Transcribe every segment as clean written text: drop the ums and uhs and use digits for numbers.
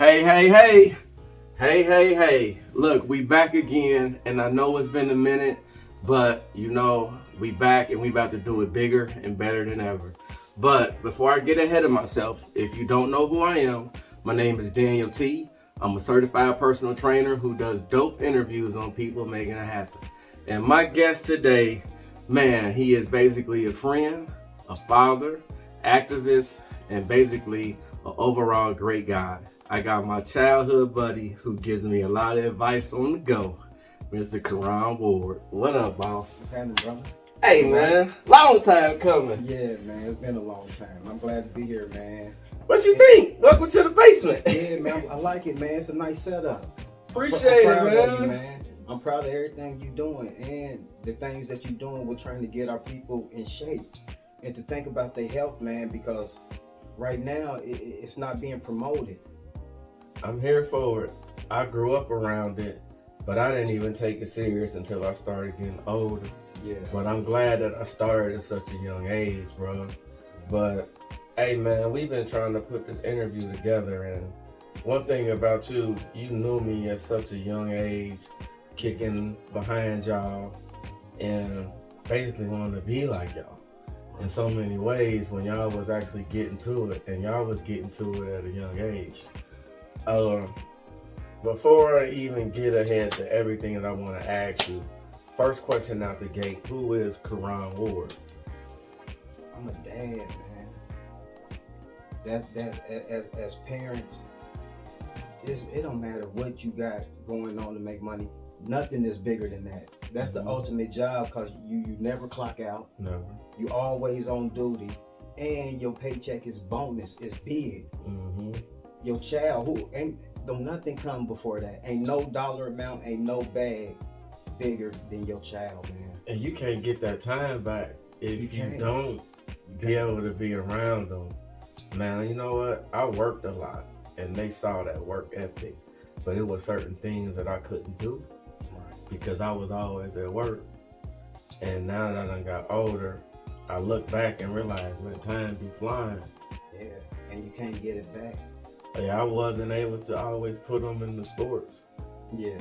Hey, hey, hey. Hey, hey, hey. Look, we back again, and I know it's been a minute, but we back and we about to do it bigger and better than ever. But before I get ahead of myself, if you don't know who I am, my name is Daniel T. I'm a certified personal trainer who does dope interviews on people making it happen. And my guest today, man, he is basically a friend, a father, activist, and basically an overall great guy. I got my childhood buddy who gives me a lot of advice on the go, Mr. Karaun Ward. What up, boss? What's happening, brother? Hey, man, long time coming. Yeah, man, it's been a long time. I'm glad to be here, man. What you think? Welcome to the basement. Yeah, man, I like it, man. It's a nice setup. Appreciate I'm it, proud of you, man. man. I'm proud of everything you're doing and the things that you're doing. We're trying to get our people in shape and to think about their health, man, because right now it's not being promoted. I'm here for it. I grew up around it, but I didn't even take it serious until I started getting older. Yeah. But I'm glad that I started at such a young age, bro. But hey, man, we've been trying to put this interview together, and one thing about you, you knew me at such a young age, kicking behind y'all, and basically wanted to be like y'all in so many ways when y'all was actually getting to it, and y'all was getting to it at a young age. Before I even get ahead to everything that I want to ask you, first question out the gate, who is Karaun Ward? I'm a dad, man. As parents, it don't matter what you got going on to make money. Nothing is bigger than that. That's the ultimate job, because you never clock out. Never. You always on duty, and your paycheck is bonus. It's big. Mm-hmm. Your child, don't nothing come before that. Ain't no dollar amount, ain't no bag bigger than your child, man. And you can't get that time back if you don't be able to be around them. Man, you know what? I worked a lot, and they saw that work ethic, but it was certain things that I couldn't do because I was always at work. And now that I done got older, I look back and realize, man, time be flying. Yeah, and you can't get it back. Yeah, I wasn't able to always put them in the sports. Yeah.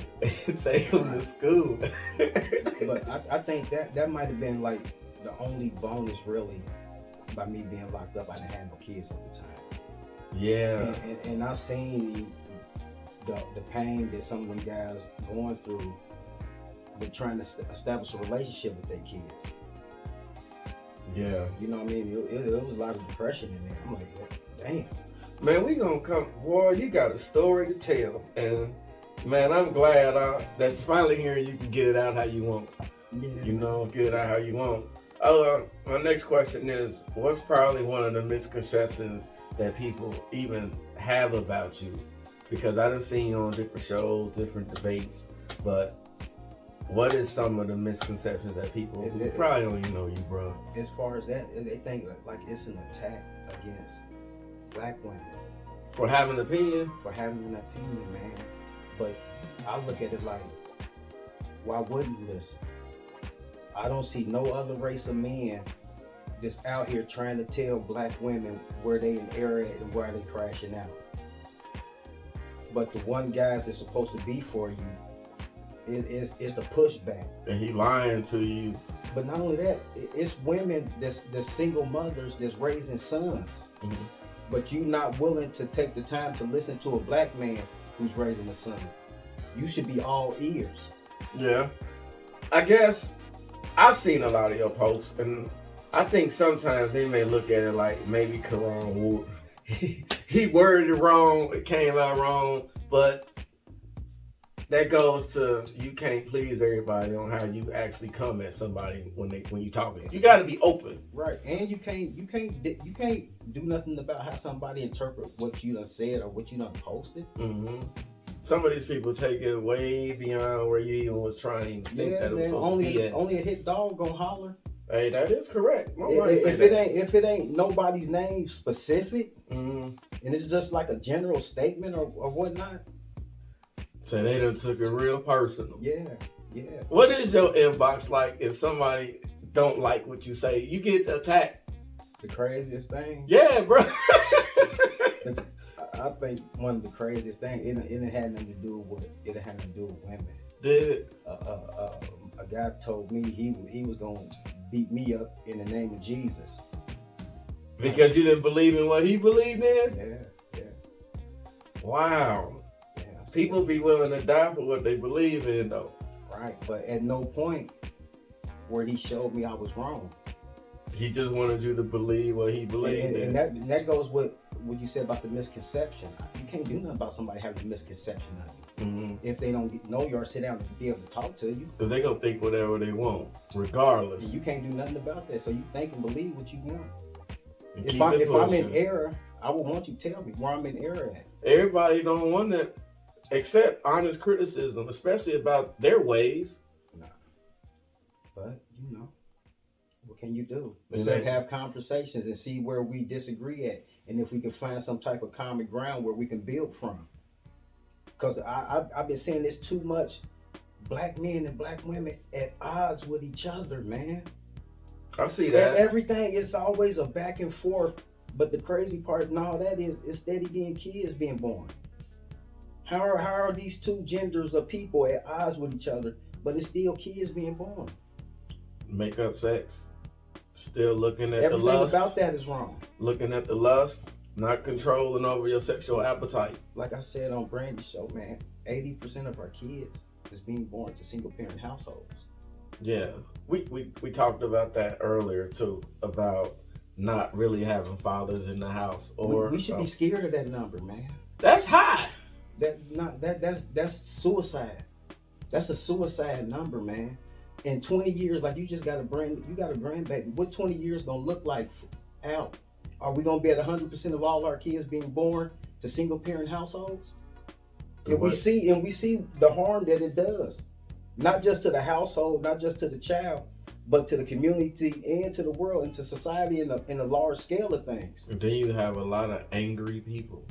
Take them to school. But I think that might have been like the only bonus, really, by me being locked up. I didn't have no kids at the time. Yeah. And I seen the pain that some of them guys going through with trying to establish a relationship with their kids. Yeah. You know what I mean? It was a lot of depression in there. I'm like, damn. Man, we gonna come, boy, you got a story to tell. And man, I'm glad that you're finally here and you can get it out how you want. Yeah. Get it out how you want. My next question is, what's probably one of the misconceptions that people even have about you? Because I done seen you on different shows, different debates, but what is some of the misconceptions that people who probably don't even know you, bro? As far as that, they think like it's an attack against black women. For having an opinion? For having an opinion, man. But I look at it like, why wouldn't you listen? I don't see no other race of men that's out here trying to tell black women where they in error at and where they crashing out. But the one guys that's supposed to be for you, it's a pushback. And he lying to you. But not only that, it's women that's single mothers that's raising sons. Mm-hmm. But you not willing to take the time to listen to a black man who's raising a son. You should be all ears. Yeah. I guess I've seen a lot of your posts, and I think sometimes they may look at it like maybe Karaun Ward. He worded it wrong, it came out wrong, but that goes to you can't please everybody on how you actually come at somebody when you talking. You got to be open, right? And you can't do nothing about how somebody interpret what you done said or what you done posted. Mm-hmm. Some of these people take it way beyond where you even was trying to think that it was supposed to be at. Only a hit dog gonna holler. Hey, that is correct. If it ain't nobody's name specific, mm-hmm. and it's just like a general statement or whatnot. So they done took it real personal. Yeah. What is your inbox like if somebody don't like what you say? You get attacked. The craziest thing. Yeah, bro. I think one of the craziest things, it had nothing to do with women. Did it? A guy told me he was gonna beat me up in the name of Jesus. Because you didn't believe in what he believed in? Yeah. Wow. Yeah, People be willing to die for what they believe in, though. right, but at no point where he showed me I was wrong. He just wanted you to believe what he believed in. And that goes with what you said about the misconception. You can't do nothing about somebody having a misconception of you. Mm-hmm. If they don't know you or sit down and be able to talk to you. Because they going to think whatever they want, regardless. And you can't do nothing about that. So you think and believe what you want. And If I'm in error, I would want you to tell me where I'm in error at. Everybody don't want to accept honest criticism, especially about their ways. Nah. But, you know, what can you do? And Let's have conversations and see where we disagree at. And if we can find some type of common ground where we can build from. Because I've been seeing this too much. Black men and black women at odds with each other, man. I see that. Everything is always a back and forth. But the crazy part in all that is steady being kids being born. How are these two genders of people at odds with each other, but it's still kids being born? Make-up sex. Still looking at Everything the lust. about that is wrong. Looking at the lust, not controlling over your sexual appetite. Like I said on Brandy's show, man, 80% of our kids is being born to single-parent households. Yeah, we talked about that earlier too, about not really having fathers in the house. Or we should be scared of that number, man. That's high. That's suicide. That's a suicide number, man. In 20 years, like you got a grandbaby. What 20 years gonna look like out? Are we gonna be at 100% of all our kids being born to single-parent households? And we see the harm that it does, not just to the household, not just to the child, but to the community and to the world and to society in a large scale of things. And then you have a lot of angry people,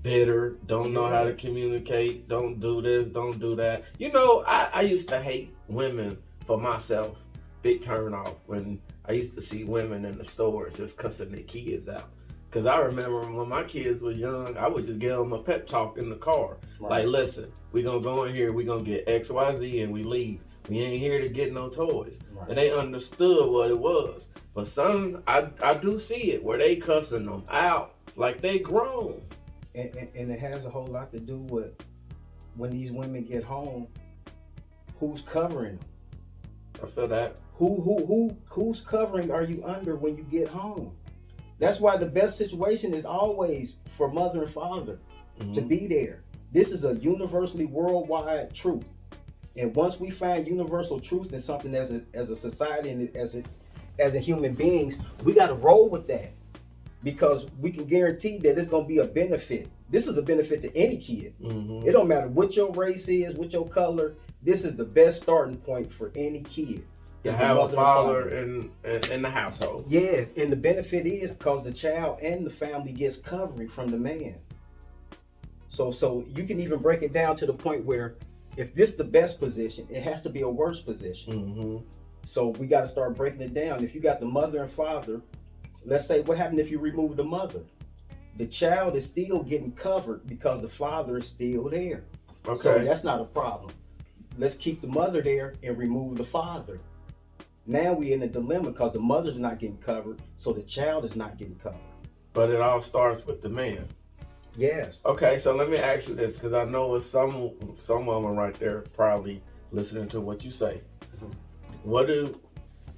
bitter, don't know how to communicate, don't do this, don't do that. You know, I used to hate women for myself. Big turn off when I used to see women in the stores just cussing their kids out. Because I remember when my kids were young, I would just give them a pep talk in the car. Right. Like, listen, we going to go in here, we going to get X, Y, Z, and we leave. We ain't here to get no toys. Right. And they understood what it was. But some, I do see it where they cussing them out like they grown. And it has a whole lot to do with when these women get home, who's covering them? I feel that. Whose covering are you under when you get home? That's why the best situation is always for mother and father to be there. This is a universally worldwide truth. And once we find universal truth in something as a society and as a human beings, we got to roll with that. Because we can guarantee that it's going to be a benefit. This is a benefit to any kid. It don't matter what your race is, what your color. This is the best starting point for any kid. To have a father in the household. Yeah, and the benefit is because the child and the family gets covering from the man. So you can even break it down to the point where if this is the best position, it has to be a worse position. So we got to start breaking it down. If you got the mother and father, let's say what happened if you remove the mother? The child is still getting covered because the father is still there. Okay. So that's not a problem. Let's keep the mother there and remove the father. Now we're in a dilemma because the mother's not getting covered, so the child is not getting covered. But it all starts with the man. Yes. Okay, so let me ask you this, because I know it's some woman right there probably listening to what you say. What do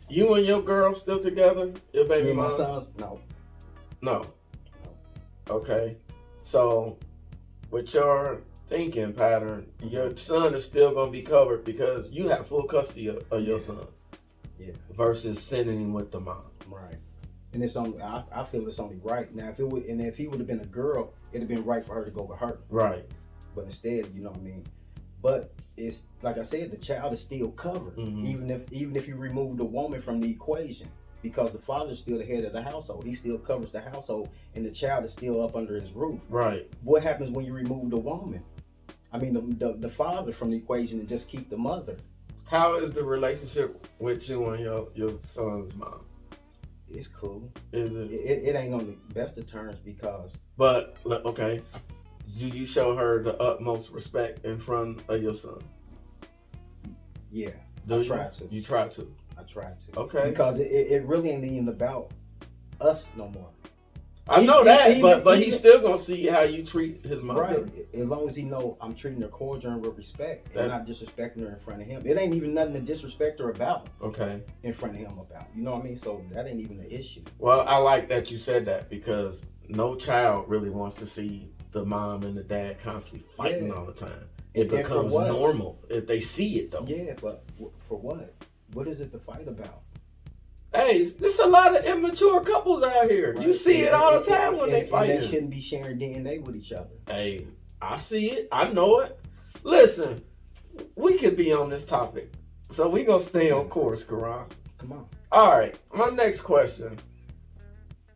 you and your girl still together? Your baby Me mom? and my sons? No. Okay. So with your thinking pattern, your son is still gonna be covered because you have full custody of your son. Yeah. Versus sending him with the mom. Right. And it's only I feel it's only right. Now if he would have been a girl, it'd have been right for her to go with her. Right. But instead, you know what I mean? But it's like I said, the child is still covered, even if you remove the woman from the equation, because the father's still the head of the household. He still covers the household, and the child is still up under his roof. Right. What happens when you remove the woman? I mean, the father from the equation and just keep the mother. How is the relationship with you and your son's mom? It's cool. Is it? It ain't on the best of terms because. But okay, do you show her the utmost respect in front of your son? Yeah, I try to. You try to. I try to. Okay. Because it really ain't even about us no more. I know that, but he's still gonna see how you treat his mother. Right. As long as he know I'm treating her cordial and with respect and not disrespecting her in front of him. It ain't even nothing to disrespect her about. Okay. In front of him about. You know what I mean? So that ain't even an issue. Well, I like that you said that because no child really wants to see the mom and the dad constantly fighting all the time. It becomes normal if they see it though. Yeah, but for what? What is it to fight about? Hey, there's a lot of immature couples out here. Right. You see it all the time when they fight. And they shouldn't be sharing DNA with each other. Hey, I see it. I know it. Listen, we could be on this topic. So we gonna stay on course, Karaun. Come on. All right, my next question.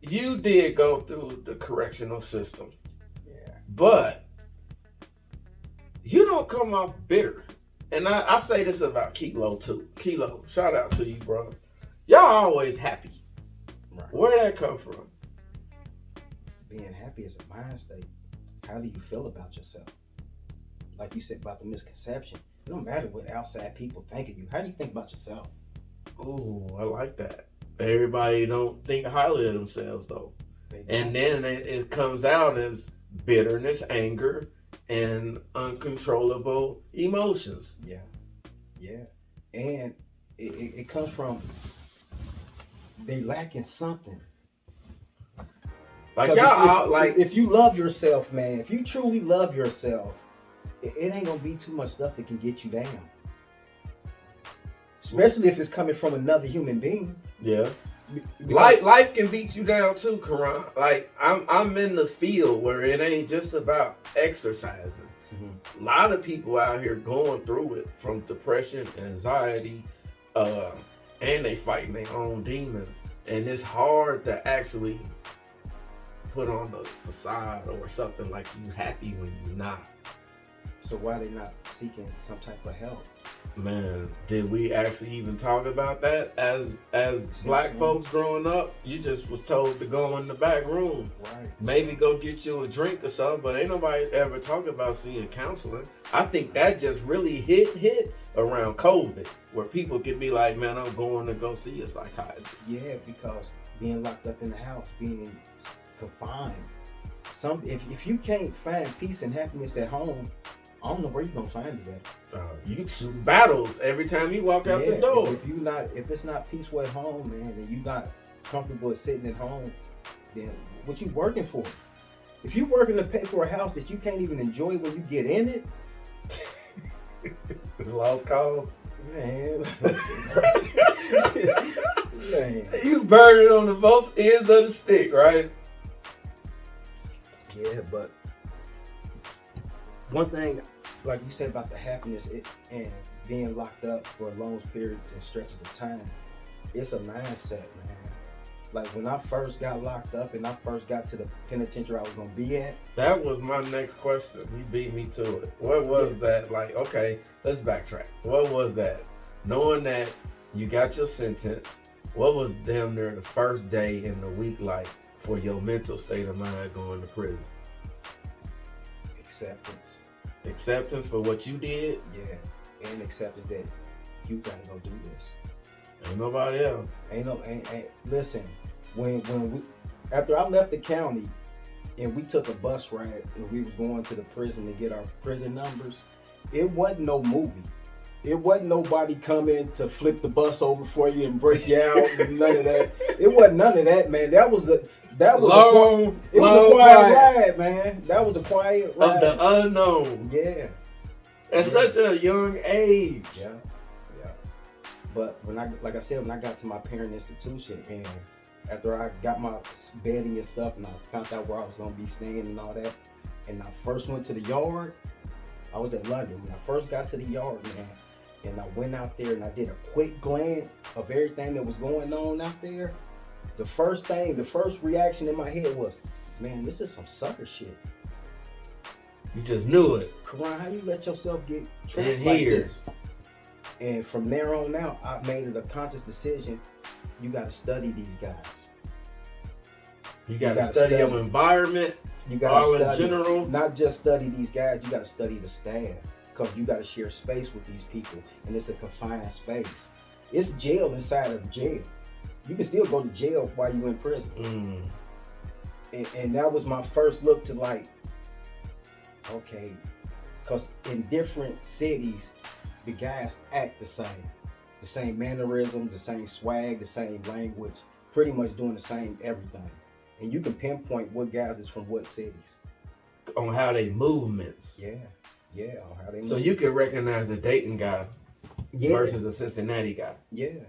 You did go through the correctional system. Yeah. But you don't come off bitter. And I say this about Kilo too. Kilo, shout out to you, bro. Y'all always happy. Right. Where'd that come from? Being happy is a mind state. How do you feel about yourself? Like you said about the misconception. It don't matter what outside people think of you. How do you think about yourself? Ooh, I like that. Everybody don't think highly of themselves though. And then it comes out as bitterness, anger, and uncontrollable emotions. Yeah. Yeah. And it comes from they lacking something. Like y'all, if you love yourself, man, if you truly love yourself, it ain't gonna be too much stuff that can get you down. Especially if it's coming from another human being. Yeah. Life can beat you down too, Karaun. Like I'm in the field where it ain't just about exercising. Mm-hmm. A lot of people out here going through it from depression, anxiety, and they fighting their own demons. And it's hard to actually put on the facade or something like you happy when you're not. So why they not seeking some type of help? Man, did we actually even talk about that as black folks growing up? You just was told to go in the back room. Right. Maybe go get you a drink or something, but ain't nobody ever talking about seeing counseling. I think that just really hit around COVID, where people could be like, man, I'm going to go see a psychiatrist. Yeah, because being locked up in the house, being confined. If you can't find peace and happiness at home, I don't know where you're gonna find it at. You shoot battles every time you walk out the door. If it's not peaceful at home, man, and you're not comfortable sitting at home, then what you working for? If you working to pay for a house that you can't even enjoy when you get in it, it's a lost cause. Man, you burn it on both ends of the stick, right? Yeah, but one thing, like you said about the happiness and being locked up for long periods and stretches of time, it's a mindset, man. Like when I first got locked up and I first got to the penitentiary I was gonna be at. That was my next question. You beat me to it. What was that? Like, okay, let's backtrack. What was that? Knowing that you got your sentence, what was damn near the first day in the week like for your mental state of mind going to prison? Acceptance. Acceptance for what you did? Yeah. And acceptance that you gotta go do this. Ain't nobody else. Listen, when we after I left the county and we took a bus ride and we was going to the prison to get our prison numbers, it wasn't no movie. It wasn't nobody coming to flip the bus over for you and break you out and none of that. It wasn't none of that, man. That was a quiet ride, man. That was a quiet ride. Of the unknown. Yeah. At such a young age. Yeah. Yeah. But when I got to my parent institution and after I got my bedding and stuff and I found out where I was gonna be staying and all that, and I first went to the yard, I was at London. When I first got to the yard, man, and I went out there and I did a quick glance of everything that was going on out there, the first reaction in my head was, man, this is some sucker shit. You just knew it. Karaun, how you let yourself get trapped like this? And from there on out, I made it a conscious decision. You got to study these guys. You got to study your environment. You got to in general. Not just study these guys. You got to study the staff, because you got to share space with these people, and it's a confined space. It's jail inside of jail. You can still go to jail while you're in prison. And that was my first look to like, okay, because in different cities, the guys act the same mannerisms, the same swag, the same language, pretty much doing the same everything. And you can pinpoint what guys is from what cities. On how they movements. Yeah, on how they move. So you can recognize a Dayton guy versus a Cincinnati guy. Yeah.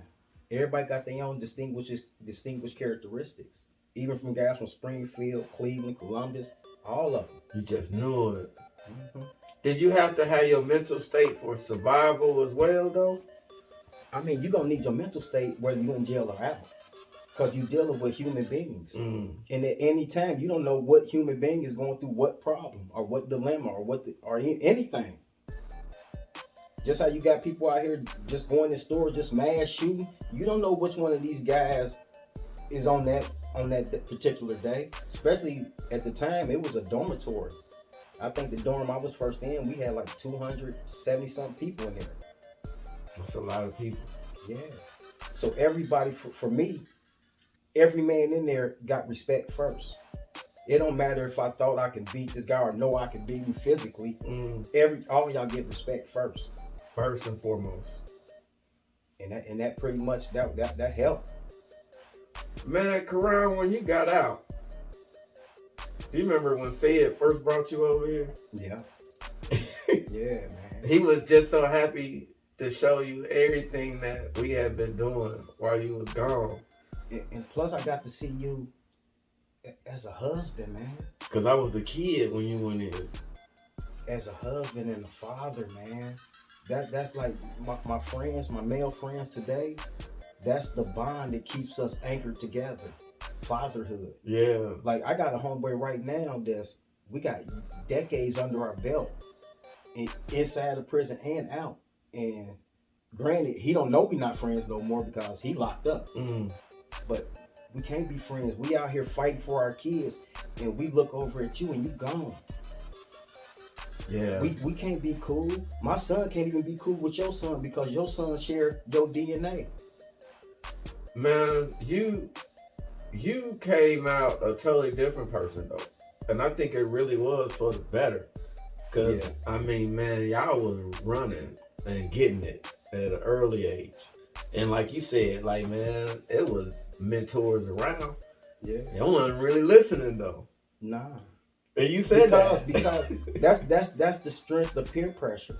Everybody got their own distinguished characteristics. Even from guys from Springfield, Cleveland, Columbus, all of them. You just knew it. Mm-hmm. Did you have to have your mental state for survival as well, though? I mean, you're going to need your mental state whether you're in jail or out. Because you're dealing with human beings. And at any time, you don't know what human being is going through what problem or what dilemma or anything. Just how you got people out here just going in stores, just mass shooting. You don't know which one of these guys is on that particular day. Especially at the time, it was a dormitory. I think the dorm I was first in, we had like 270 something people in there. That's a lot of people. Yeah. So everybody, for me, every man in there got respect first. It don't matter if I thought I could beat this guy or know I could beat him physically. All y'all get respect first. First and foremost. And that pretty much that helped. Man, Karaun, when you got out, do you remember when Sid first brought you over here? Yeah. Yeah, man. He was just so happy to show you everything that we had been doing while you was gone. And plus, I got to see you as a husband, man. Because I was a kid when you went in. As a husband and a father, man. That's like my friends, my male friends today. That's the bond that keeps us anchored together. Fatherhood. Yeah. Like, I got a homeboy right now we got decades under our belt. Inside the prison and out. And granted, he don't know we not friends no more because he locked up. But we can't be friends. We out here fighting for our kids, and we look over at you and you gone. Yeah. We can't be cool. My son can't even be cool with your son because your son share your DNA. Man, you came out a totally different person though. And I think it really was for the better. Cause I mean, man, y'all was running and getting it at an early age. And like you said, like, man, it was mentors around. Yeah. Y'all wasn't really listening though. Nah. And you said because that's the strength of peer pressure.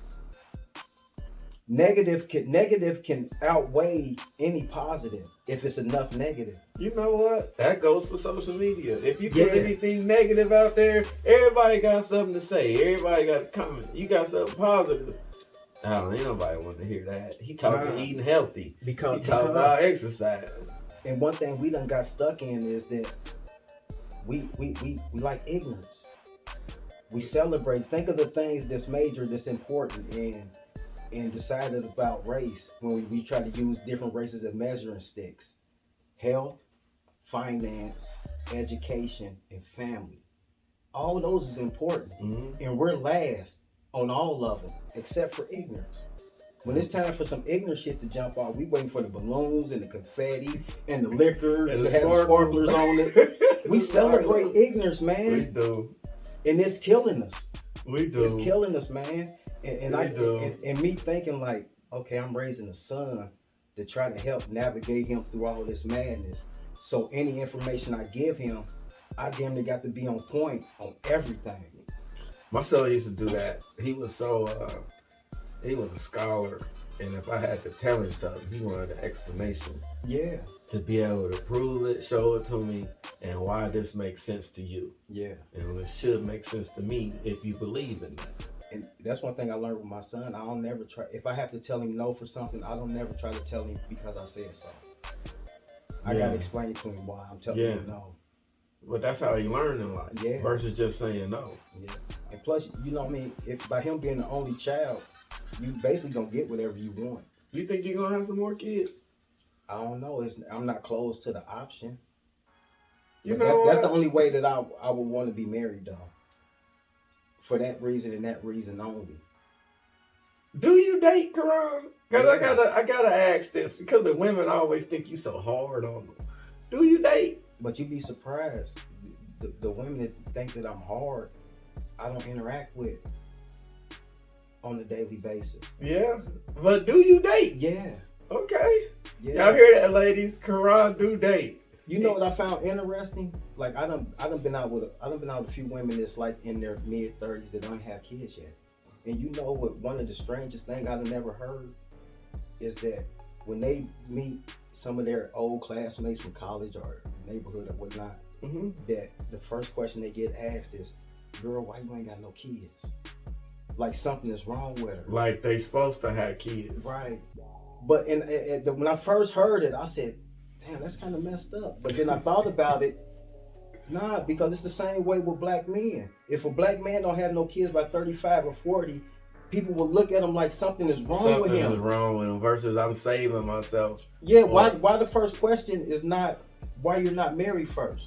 Negative can outweigh any positive if it's enough negative. You know what? That goes for social media. If you put anything negative out there, everybody got something to say. Everybody got a comment. You got something positive. Ain't nobody want to hear that. He talking eating healthy. Because he talking about exercise. And one thing we done got stuck in is that we like ignorance. We celebrate. Think of the things that's major, that's important, and decided about race when we try to use different races as measuring sticks. Health, finance, education, and family. All those is important. And we're last on all of them, except for ignorance. When it's time for some ignorant shit to jump off, we waiting for the balloons and the confetti and the liquor and the sparklers on it. We celebrate ignorance, man. We do. And it's killing us. We do. It's killing us, man. And me thinking like, okay, I'm raising a son to try to help navigate him through all this madness. So any information I give him, I damn near got to be on point on everything. My son used to do that. He was he was a scholar, and if I had to tell him something, he wanted an explanation. Yeah. To be able to prove it, show it to me, and why this makes sense to you. Yeah. And it should make sense to me if you believe in that. And that's one thing I learned with my son. I don't never try. If I have to tell him no for something, I don't never try to tell him because I said so. I gotta explain to him why I'm telling him no. But that's how he learned in life. Yeah. Versus just saying no. Yeah. And plus, you know what I mean? If by him being the only child, you basically gonna get whatever you want. You think you're gonna have some more kids? I don't know. I'm not close to the option. You But know that's the what? only way that I would want to be married though. For that reason and that reason only. Do you date, Karaun? Because Yeah. I gotta ask this because the women always think you so hard on them. Do you date? But you'd be surprised. The women that think that I'm hard, I don't interact with on a daily basis. Yeah, but do you date? Yeah. Okay, Yeah. y'all hear that, ladies? Karaun do date. You know what I found interesting? Like I done been out with a few women that's like in their mid-30s that don't have kids yet. And you know what? One of the strangest things I've never heard is that when they meet some of their old classmates from college or neighborhood or whatnot, Mm-hmm. that the first question they get asked is, "Girl, why you ain't got no kids?" Like something is wrong with her. Like they supposed to have kids, Right. But when I first heard it, I said, "Damn, that's kind of messed up." But then I thought about it. Nah, because it's the same way with black men. If a black man don't have no kids by 35 or 40, people will look at him like something is wrong with him. Something is wrong with him versus I'm saving myself. Yeah, why the first question is not why you're not married first?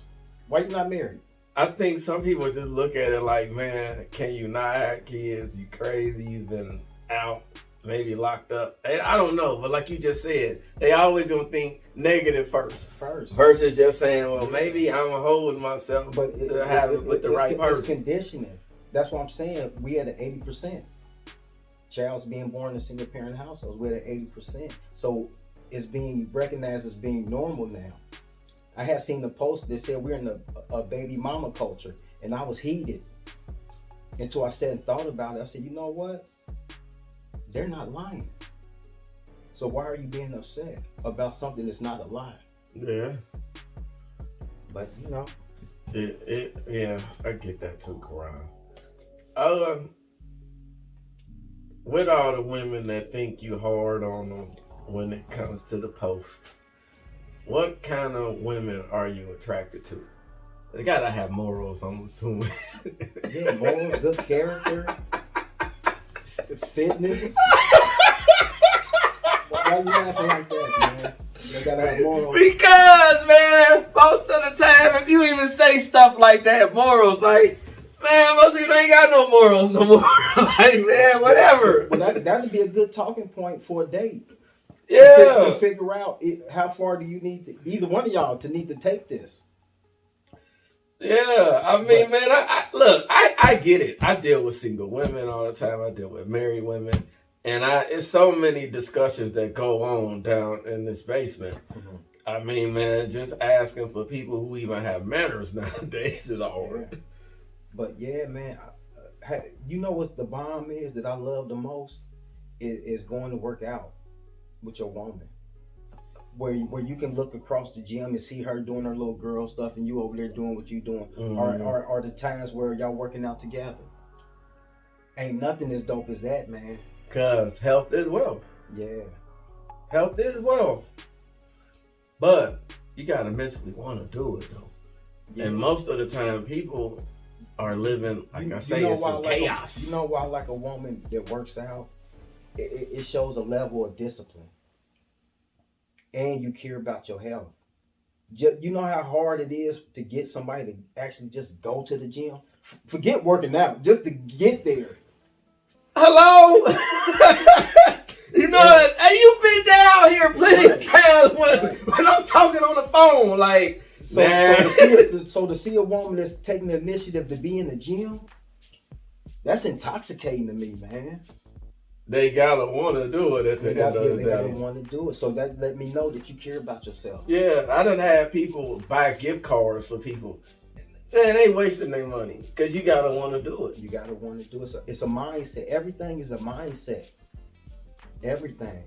Why you not married? I think some people just look at it like, man, can you not have kids? You crazy? You've been out, maybe locked up. I don't know, but like you just said, they always gonna think negative first versus just saying, well, maybe I'm holding myself to have it with the right person. It's conditioning. That's what I'm saying. We at an 80%. Child's being born in single parent households. We're at 80%. So it's being recognized as being normal now. I had seen the post that said we're in a baby mama culture, and I was heated until I sat and thought about it. I said, you know what? They're not lying. So why are you being upset about something that's not a lie? Yeah. But you know, yeah, I get that too, Karaun. With all the women that think you hard on them when it comes to the post, what kind of women are you attracted to? They gotta have morals, I'm assuming. Yeah, morals, good character, fitness. Why you laughing like that, man? They gotta have morals. Because, man, most of the time, if you even say stuff like that, morals, like, man, most people ain't got no morals no more. Like, man, whatever. Well, that'd be a good talking point for a date. Yeah. To figure out how far do you need either one of y'all to need to take this. Yeah, I mean, man, I get it. I deal with single women all the time. I deal with married women. And it's so many discussions that go on down in this basement. Mm-hmm. I mean, man, just asking for people who even have manners nowadays is hard. Yeah. But yeah, man, you know what the bomb is that I love the most? Is going to work out with your woman. Where you can look across the gym and see her doing her little girl stuff and you over there doing what you doing. Mm-hmm. Or the times where y'all working out together. Ain't nothing as dope as that, man. Cause health is wealth. Yeah. Health is wealth. But you gotta mentally want to do it though. Yeah. And most of the time people are living, like I say, in some chaos. You know why I like a woman that works out? It shows a level of discipline. And you care about your health. You know how hard it is to get somebody to actually just go to the gym? Forget working out, just to get there. Hello? You know that? Hey, you've been down here plenty of times when I'm talking on the phone. Like, so to see a woman that's taking the initiative to be in the gym, that's intoxicating to me, man. They gotta want to do it at the end of the day. They gotta want to do it. So that let me know that you care about yourself. Yeah, I done had people buy gift cards for people. Man, they wasting their money because you gotta want to do it. You gotta want to do it. So it's a mindset. Everything is a mindset. Everything.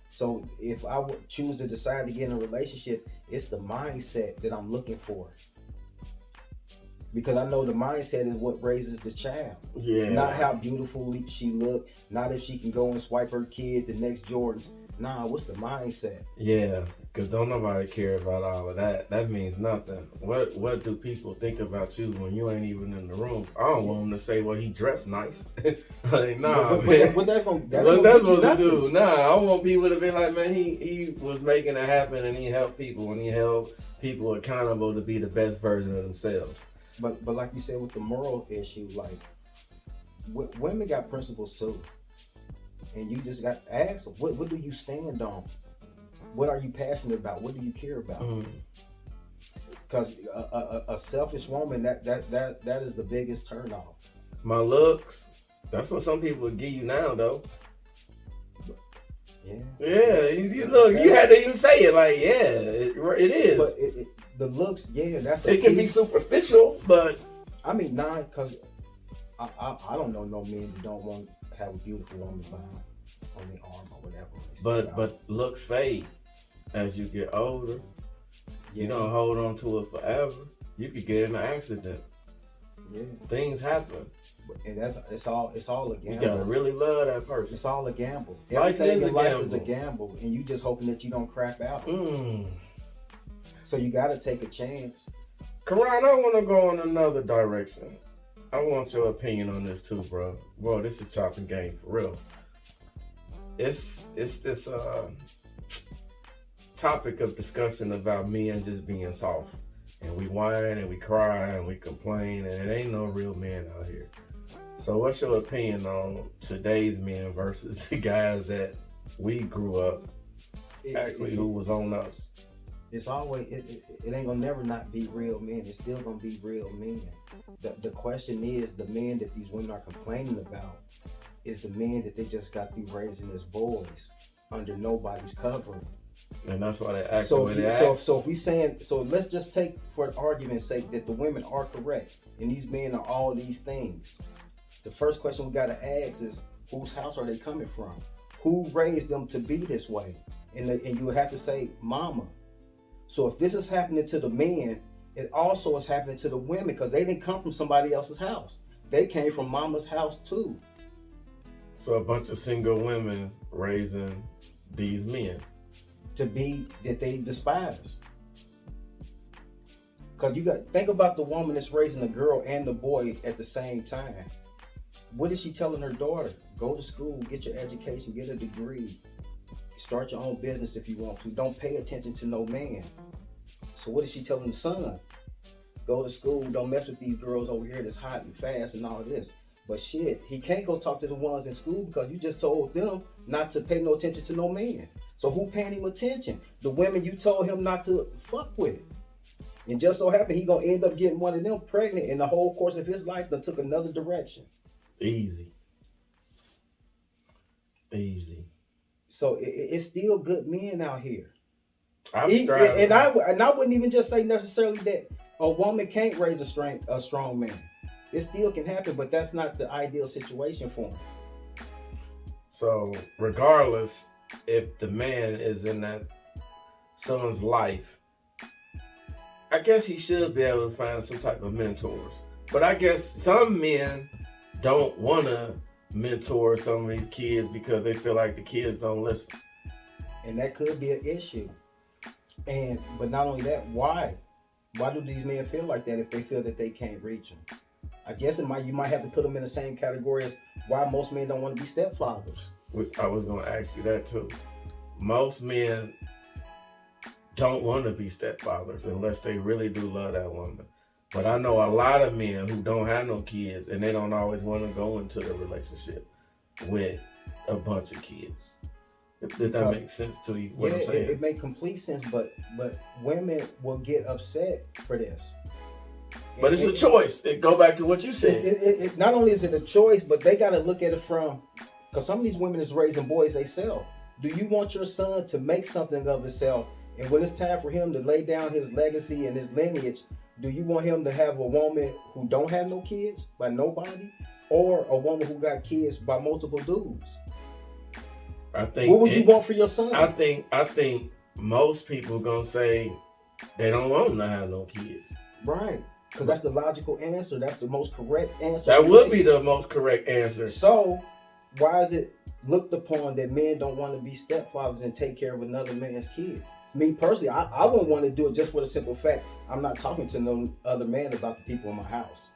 So if I would choose to decide to get in a relationship, it's the mindset that I'm looking for. Because I know the mindset is what raises the child. Yeah. Not how beautiful she look. Not if she can go and swipe her kid the next Jordan. Nah, what's the mindset? Yeah, because don't nobody care about all of that. That means nothing. What do people think about you when you ain't even in the room? I don't want them to say, well, he dressed nice. Like, nah, man. What that's supposed to do? Nah, I want people to be like, man, he was making it happen and he helped people and he helped people accountable to be the best version of themselves. But like you said with the moral issue, like women got principles too, and you just got to ask them, what do you stand on? What are you passionate about? What do you care about? Because a selfish woman, that is the biggest turnoff. My looks, that's what some people would give you now, though. Yeah. You look, you had to even say it like, yeah, it is. But the looks, yeah, that's. It can be superficial, but I mean, because I don't know no men that don't want to have a beautiful woman on their arm or whatever. But looks fade as you get older. Yeah. You don't hold on to it forever. You could get in an accident. Yeah. Things happen. And it's all a gamble. You gotta really love that person. It's all a gamble. Life Everything is in a life gamble. is a gamble, and you just hoping that you don't crap out. So you gotta take a chance. Karaun, I want to go in another direction. I want your opinion on this too, bro. Bro, this is chopping game for real. It's this topic of discussion about men just being soft, and we whine and we cry and we complain, and it ain't no real men out here. So what's your opinion on today's men versus the guys that we grew up who was on us? It's always it ain't gonna never not be real men. It's still gonna be real men. The question is, the men that these women are complaining about is the men that they just got through raising as boys under nobody's covering. And that's why they act So the way they act. if we saying, so let's just take for argument's sake that the women are correct and these men are all these things. The first question we gotta ask is, whose house are they coming from? Who raised them to be this way? And you would have to say, mama. So if this is happening to the men, it also is happening to the women, because they didn't come from somebody else's house. They came from mama's house too. So a bunch of single women raising these men to be that they despise. Because you got think about the woman that's raising the girl and the boy at the same time. What is she telling her daughter? Go to school, get your education, get a degree, start your own business if you want to. Don't pay attention to no man. So what is she telling the son? Go to school, don't mess with these girls over here that's hot and fast and all of this. But shit, he can't go talk to the ones in school because you just told them not to pay no attention to no man. So who paying him attention? The women you told him not to fuck with. And just so happened he gonna end up getting one of them pregnant, and the whole course of his life that took another direction. Easy. So it's still good men out here. And I wouldn't even just say necessarily that a woman can't raise a strong man. It still can happen, but that's not the ideal situation for him. So regardless, if the man is in that son's life, I guess he should be able to find some type of mentors. But I guess some men don't want to mentor some of these kids because they feel like the kids don't listen. And that could be an issue. But not only that, why? Why do these men feel like that if they feel that they can't reach them? I guess you might have to put them in the same category as why most men don't want to be stepfathers. I was going to ask you that too. Most men don't want to be stepfathers unless they really do love that woman. But I know a lot of men who don't have no kids and they don't always want to go into the relationship with a bunch of kids. Did that make sense to you? What I'm saying? It makes complete sense, but women will get upset for this. But it's a choice. It go back to what you said. It not only is it a choice, but they got to look at it from, because some of these women is raising boys themselves. Do you want your son to make something of himself? And when it's time for him to lay down his legacy and his lineage, do you want him to have a woman who don't have no kids by nobody, or a woman who got kids by multiple dudes? I think. What would you want for your son? I think most people gonna say they don't want to have no kids. Right. Because that's the logical answer. That's the most correct answer. That would be the most correct answer. So, why is it looked upon that men don't want to be stepfathers and take care of another man's kid? Me personally, I wouldn't want to do it just for the simple fact I'm not talking to no other man about the people in my house.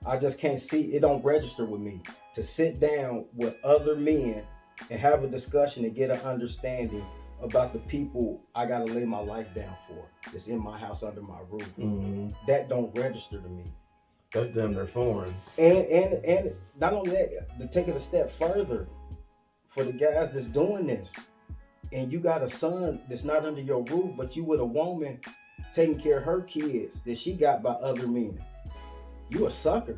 I just can't see, it don't register with me to sit down with other men and have a discussion and get an understanding about the people I gotta lay my life down for. That's in my house under my roof. Mm-hmm. That don't register to me. That's damn near foreign. And not only that, to take it a step further, for the guys that's doing this, and you got a son that's not under your roof, but you with a woman taking care of her kids that she got by other men, you a sucker.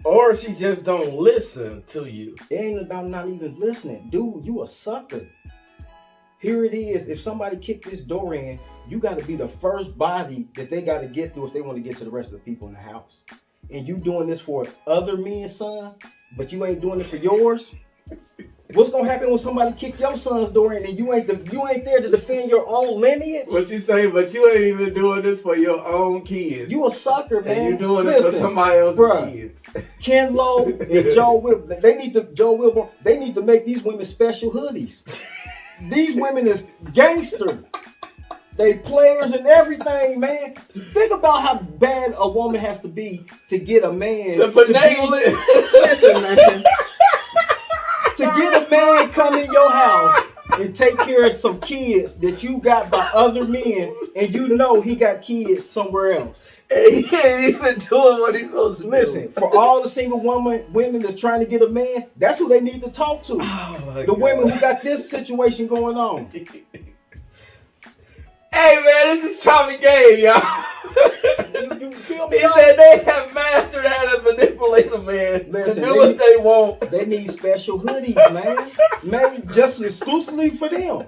Or she just don't listen to you. It ain't about not even listening. Dude, you a sucker. Here it is. If somebody kicked this door in, you got to be the first body that they got to get through if they want to get to the rest of the people in the house. And you doing this for other men's son, but you ain't doing it for yours. What's gonna happen when somebody kick your son's door in and you ain't there to defend your own lineage? What you say? But you ain't even doing this for your own kids. You a sucker, man. And you doing it for somebody else's kids. Ken Lo and Joe Wilburn, they need to make these women special hoodies. These women is gangster. They players and everything, man. Think about how bad a woman has to be to get a man to finagle it. Listen, man. To get a man come in your house and take care of some kids that you got by other men, and you know he got kids somewhere else. And he ain't even doing what he's supposed to do. Listen, for all the single women that's trying to get a man, that's who they need to talk to. The women who got this situation going on. Hey man, this is Tommy Game, y'all. You feel me? He said they have mastered how to manipulate a man to do what they want. They need special hoodies, man. Made just exclusively for them.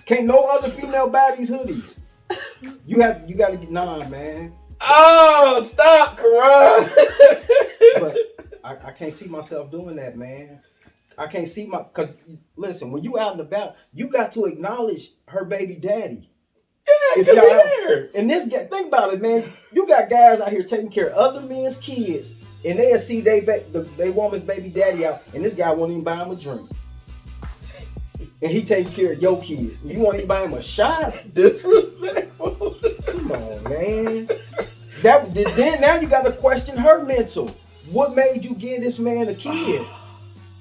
Can't no other female buy these hoodies. You gotta get man. Oh, stop, Karaun. But I can't see myself doing that, man. I can't see cause listen, when you out and about, you got to acknowledge her baby daddy. Yeah, if y'all here. And this guy, think about it, man. You got guys out here taking care of other men's kids, and they'll see they woman's baby daddy out, and this guy won't even buy him a drink. And he taking care of your kids. You won't even buy him a shot. Disrespectful. Come on, man. Then now you got to question her mental. What made you give this man a kid?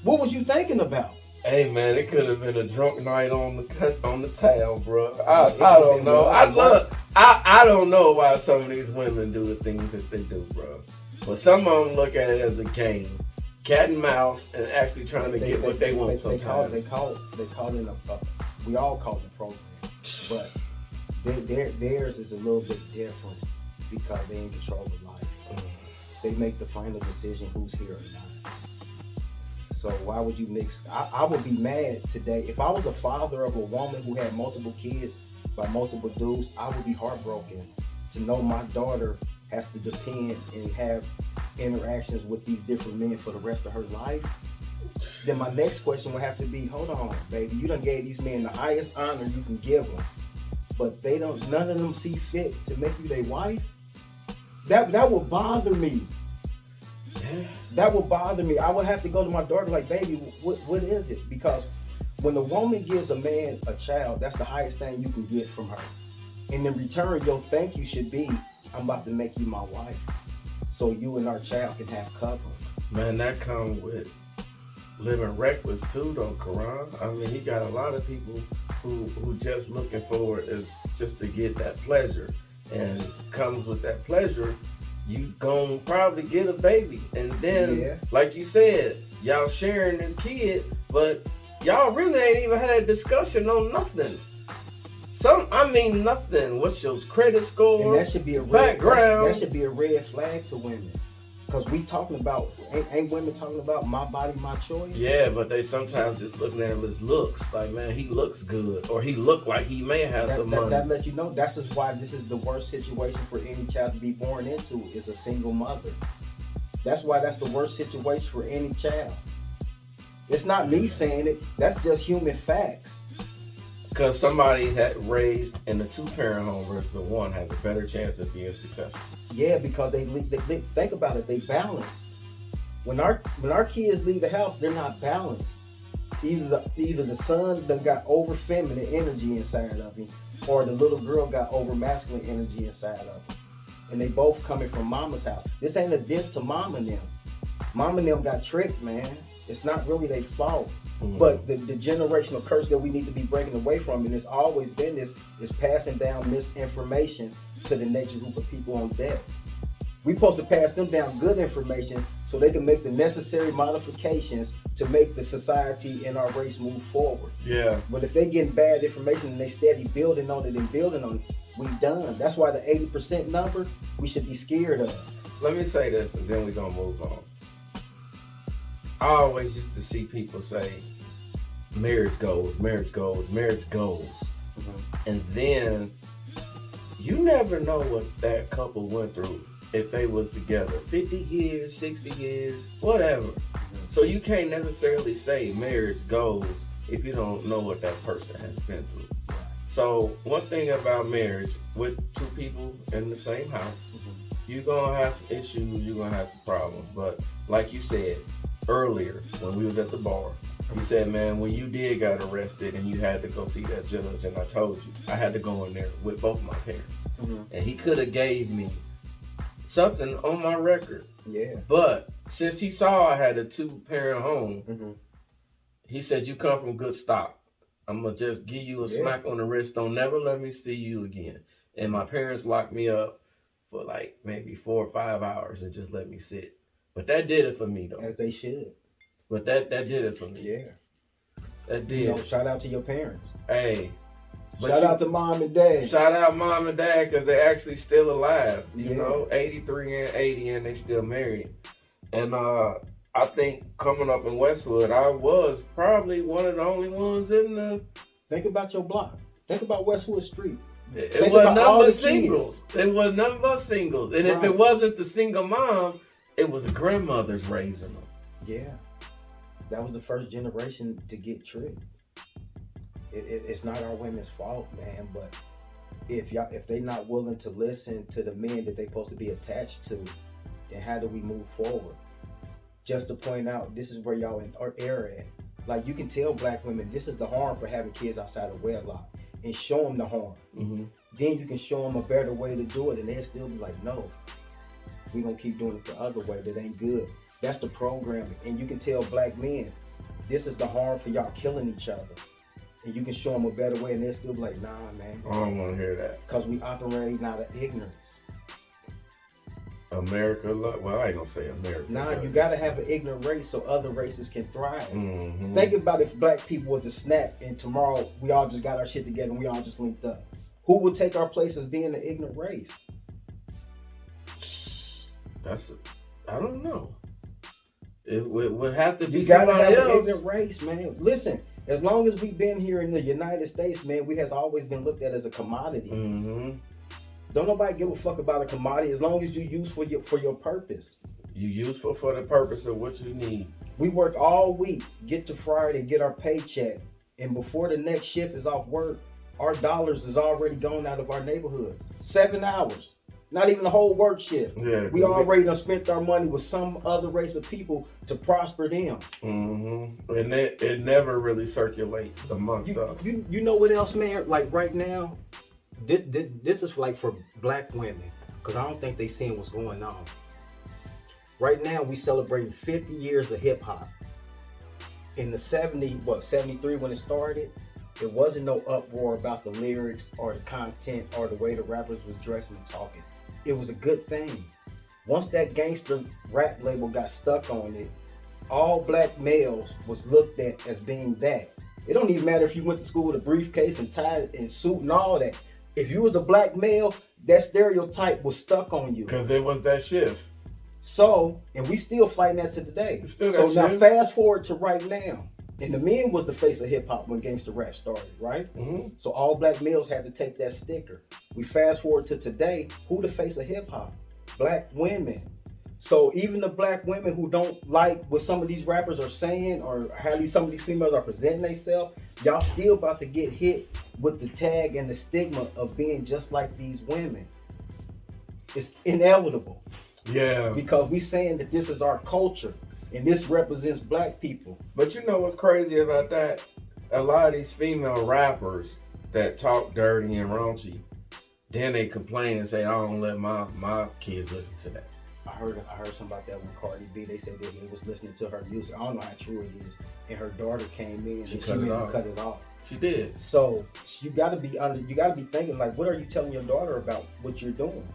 What was you thinking about? Hey man, it could have been a drunk night on the town, bro. I don't know. I don't know why some of these women do the things that they do, bro. But some of them look at it as a game, cat and mouse, and actually trying to get what they want. Sometimes they call it we all call it a program, but theirs is a little bit different because they in control of life. They make the final decision who's here or not. So why would you mix? I would be mad today. If I was the father of a woman who had multiple kids by multiple dudes, I would be heartbroken to know my daughter has to depend and have interactions with these different men for the rest of her life. Then my next question would have to be, hold on, baby, you done gave these men the highest honor you can give them, but none of them see fit to make you their wife. That would bother me. Yeah. That would bother me. I would have to go to my daughter like, baby, what is it? Because when a woman gives a man a child, that's the highest thing you can get from her. And in return, your thank you should be, I'm about to make you my wife, so you and our child can have cover. Man, that comes with living reckless too, though, Karaun. I mean, he got a lot of people who just looking for it is just to get that pleasure, and comes with that pleasure. You gon' probably get a baby, and then, like you said, y'all sharing this kid, but y'all really ain't even had a discussion on nothing. Nothing. What's your credit score? And that should be a background. That should be a red flag to women, because we talking about ain't women talking about my body, my choice? Yeah, but they sometimes just looking at his looks, like, man, he looks good, or he look like he may have some money. That let you know that's just why this is the worst situation for any child to be born into is a single mother. That's why that's the worst situation for any child. It's not me saying it. That's just human facts. Because somebody that raised in a 2-parent home versus the one has a better chance of being successful. Yeah, because they think about it. They balance. When our kids leave the house, they're not balanced. Either the son that got over feminine energy inside of him, or the little girl got over masculine energy inside of him, and they both coming from mama's house. This ain't a diss to mama and them. Mama and them got tricked, man. It's not really their fault. Mm-hmm. But the generational curse that we need to be breaking away from, and it's always been this, is passing down misinformation to the next group of people on deck. We're supposed to pass them down good information so they can make the necessary modifications to make the society and our race move forward. Yeah. But if they getting bad information and they steady building on it, we done. That's why the 80% number we should be scared of. Let me say this, and then we're gonna move on. I always used to see people say, marriage goals, marriage goals, marriage goals. Mm-hmm. And then you never know what that couple went through if they was together 50 years, 60 years, whatever. Mm-hmm. So you can't necessarily say marriage goals if you don't know what that person has been through. So one thing about marriage, with two people in the same house, Mm-hmm. you're gonna have some issues, you're gonna have some problems. But like you said earlier when we was at the bar, you said, man, when you did got arrested and you had to go see that judge, and I told you I had to go in there with both my parents. Mm-hmm. And he could have gave me something on my record. Yeah. But since he saw I had a 2-parent home, Mm-hmm. he said, you come from good stock. I'm going to just give you a smack on the wrist. Don't never let me see you again. And my parents locked me up for like maybe 4 or 5 hours and just let me sit. But that did it for me, though. As they should. But that did it for me. Yeah. That did. You know, shout out to your parents. Hey. Shout out to mom and dad. Shout out mom and dad, because they're actually still alive. You know, 83 and 80, and they still married. And I think coming up in Westwood, I was probably one of the only ones in the... Think about your block. Think about Westwood Street. It was nothing but singles. It was nothing but singles. And if it wasn't the single mom, it was the grandmothers raising them. Yeah. That was the first generation to get tricked. It's not our women's fault, man, but if they're not willing to listen to the men that they're supposed to be attached to, then how do we move forward? Just to point out, this is where y'all in our era at. Like, you can tell black women this is the harm for having kids outside of wedlock, and show them the harm. Mm-hmm. Then you can show them a better way to do it, and they'll still be like, no, we're gonna keep doing it the other way. That ain't good. That's the programming. And you can tell black men, this is the harm for y'all killing each other. And you can show them a better way, and they'll still be like, nah, man. I don't want to hear that. Because we operating out of ignorance. America, well, I ain't gonna say America. Nah, you gotta have an ignorant race so other races can thrive. Mm-hmm. Think about if black people were to snap and tomorrow we all just got our shit together and we all just linked up. Who would take our place as being the ignorant race? I don't know. It would have to be you gotta somebody have else. an ignorant race, man. Listen, as long as we've been here in the United States, man, we has always been looked at as a commodity. Mm-hmm. Don't nobody give a fuck about a commodity as long as you use for your purpose. You useful for the purpose of what you need. We work all week, get to Friday, get our paycheck, and before the next shift is off work, our dollars is already gone out of our neighborhoods. 7 hours. Not even a whole work shift. Yeah, we already done spent our money with some other race of people to prosper them. Mm-hmm. And it never really circulates amongst us. You know what else, man? Like right now, this is like for black women, because I don't think they seeing what's going on. Right now, we celebrating 50 years of hip hop. In the 73 when it started, it wasn't no uproar about the lyrics or the content or the way the rappers was dressing and talking. It was a good thing. Once that gangster rap label got stuck on it, all black males was looked at as being that. It don't even matter if you went to school with a briefcase and tie and suit and all that. If you was a black male, that stereotype was stuck on you. Because it was that shift. So, and we still fighting that to today. So now fast forward to right now. And the men was the face of hip hop when gangster rap started, right? Mm-hmm. So all black males had to take that sticker. We fast forward to today, who the face of hip hop? Black women. So even the black women who don't like what some of these rappers are saying or how some of these females are presenting themselves, y'all still about to get hit with the tag and the stigma of being just like these women. It's inevitable. Yeah. Because we saying that this is our culture and this represents black people. But you know what's crazy about that? A lot of these female rappers that talk dirty and raunchy, then they complain and say, I don't let my kids listen to that. I heard something about that with Cardi B. They said that he was listening to her music. I don't know how true it is. And her daughter came in and she made him cut it off. She did. So you gotta be thinking, like, what are you telling your daughter about what you're doing?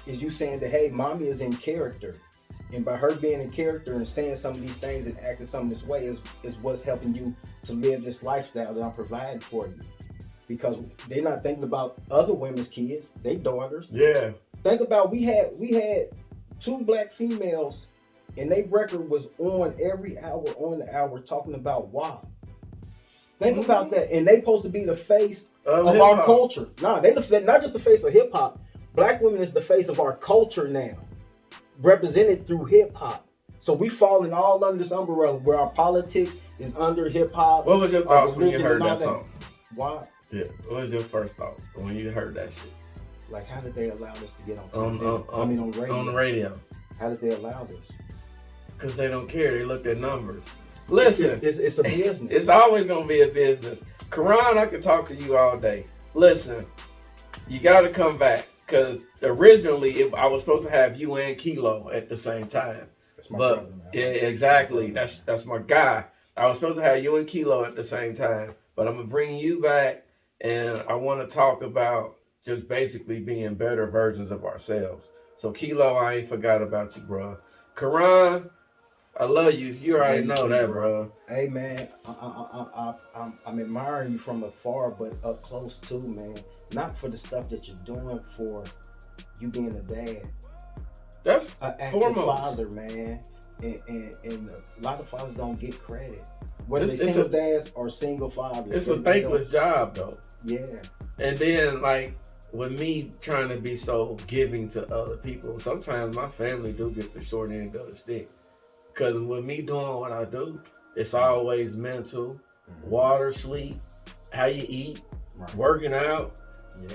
Is you saying that, hey, mommy is in character, and by her being in character and saying some of these things and acting some of this way is what's helping you to live this lifestyle that I'm providing for you? Because they're not thinking about other women's kids, they daughters. Yeah. Think about we had 2 black females, and their record was on every hour on the hour talking about WAP. Think about that, and they supposed to be the face of our culture. Nah, they not just the face of hip hop. Black women is the face of our culture now, represented through hip hop. So we falling all under this umbrella where our politics is under hip hop. What was your thoughts when you heard that song? Why? Yeah. What was your first thought when you heard that shit? Like, how did they allow this to get on TV? On radio. On the radio. How did they allow this? Because they don't care. They looked at numbers. Listen, it's a business. It's always gonna be a business. Karaun, I could talk to you all day. Listen, you got to come back because originally I was supposed to have you and Kilo at the same time. That's my brother, man. Yeah, exactly. That's my guy. I was supposed to have you and Kilo at the same time, but I'm gonna bring you back, and I want to talk about just basically being better versions of ourselves. So Kilo, I ain't forgot about you, bro. Karaun, I love you. You already know that, bro. Hey, man, I'm admiring you from afar, but up close too, man. Not for the stuff that you're doing, for you being a dad. That's an active foremost. Father, man. And a lot of fathers don't get credit. Whether they single dads or single fathers. It's a thankless job, though. Yeah. And then, like, with me trying to be so giving to other people, sometimes my family do get the short end of the stick. Because with me doing what I do, it's always mental, water, sleep, how you eat, working out,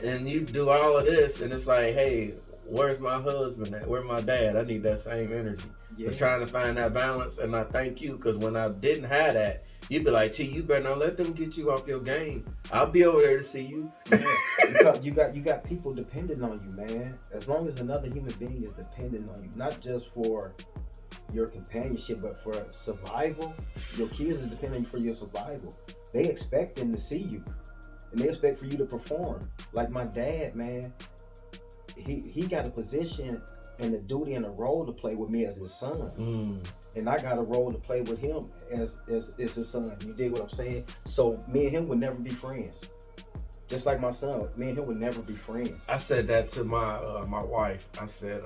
and you do all of this, and it's like, hey, where's my husband at? Where's my dad? I need that same energy. But trying to find that balance, and I thank you, because when I didn't have that, you'd be like, T, you better not let them get you off your game. I'll be over there to see you. Yeah. you got people depending on you, man. As long as another human being is dependent on you, not just for your companionship, but for survival. Your kids are depending for your survival. They expect them to see you, and they expect for you to perform. Like my dad, man, he got a position and a duty and a role to play with me as his son, and I got a role to play with him as his son. You dig what I'm saying? So me and him would never be friends. Just like my son, me and him would never be friends. I said that to my wife. I said,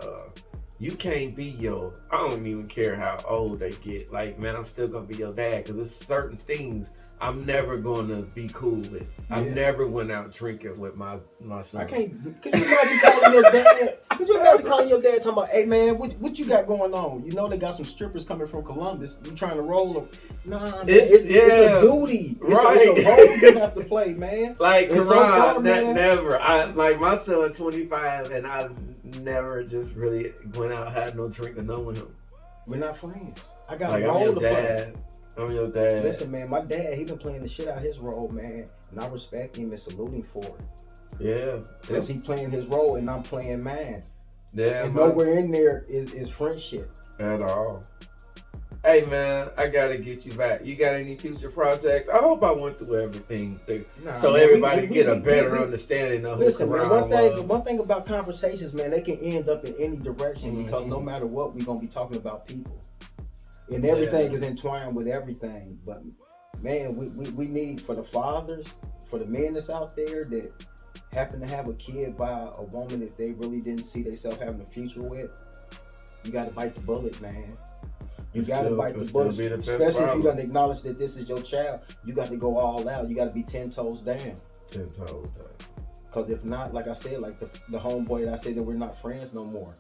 you can't be I don't even care how old they get. Like, man, I'm still gonna be your dad, because there's certain things I'm never gonna be cool with. Yeah. I've never went out drinking with my son. I can't. Could you imagine calling your dad? Could you imagine calling your dad talking about, hey man, what you got going on? You know they got some strippers coming from Columbus. You trying to roll them? Nah, man, it's a duty. It's a role you have to play, man. Like, Karaun, never. I like my son 25, and I've never just really went out, had no drink or no with him. We're not friends. I got a role to play. I'm your dad. Listen, man, my dad, he been playing the shit out of his role, man. And I respect him and salute him for it. Yeah. Because he playing his role and I'm playing mine. Yeah. And nowhere in there is friendship. At all. Hey, man, I got to get you back. You got any future projects? I hope I went through everything so everybody get a better understanding of who Karaun was. One thing about conversations, man, they can end up in any direction because no matter what, we're going to be talking about people. And everything is entwined with everything. But man, we need, for the fathers, for the men that's out there that happen to have a kid by a woman that they really didn't see themselves having a future with, you got to bite the bullet, man. You got to bite the bullet, especially if you don't acknowledge that this is your child. You got to go all out. You got to be 10 toes down. 10 toes down. Because if not, like I said, like the homeboy that I said that we're not friends no more.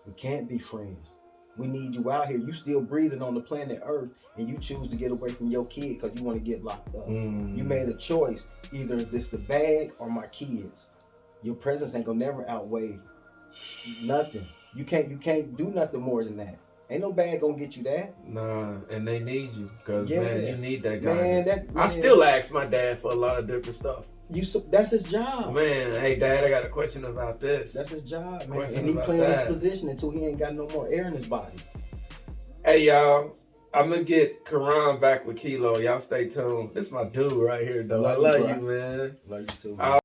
We can't be friends. We need you out here. You still breathing on the planet Earth, and you choose to get away from your kid because you want to get locked up. You made a choice. Either this the bag or my kids. Your presence ain't gonna never outweigh nothing. You can't do nothing more than that. Ain't no bag gonna get you that. Nah, and they need you because man, you need that guy. I still ask my dad for a lot of different stuff. That's his job. Man, hey, Dad, I got a question about this. That's his job, man. Question And he about playing that. his position until he ain't got no more air in his body. Hey, y'all, I'm going to get Karaun back with Kilo. Y'all stay tuned. This is my dude right here, though. I love you, man. Love you too, man.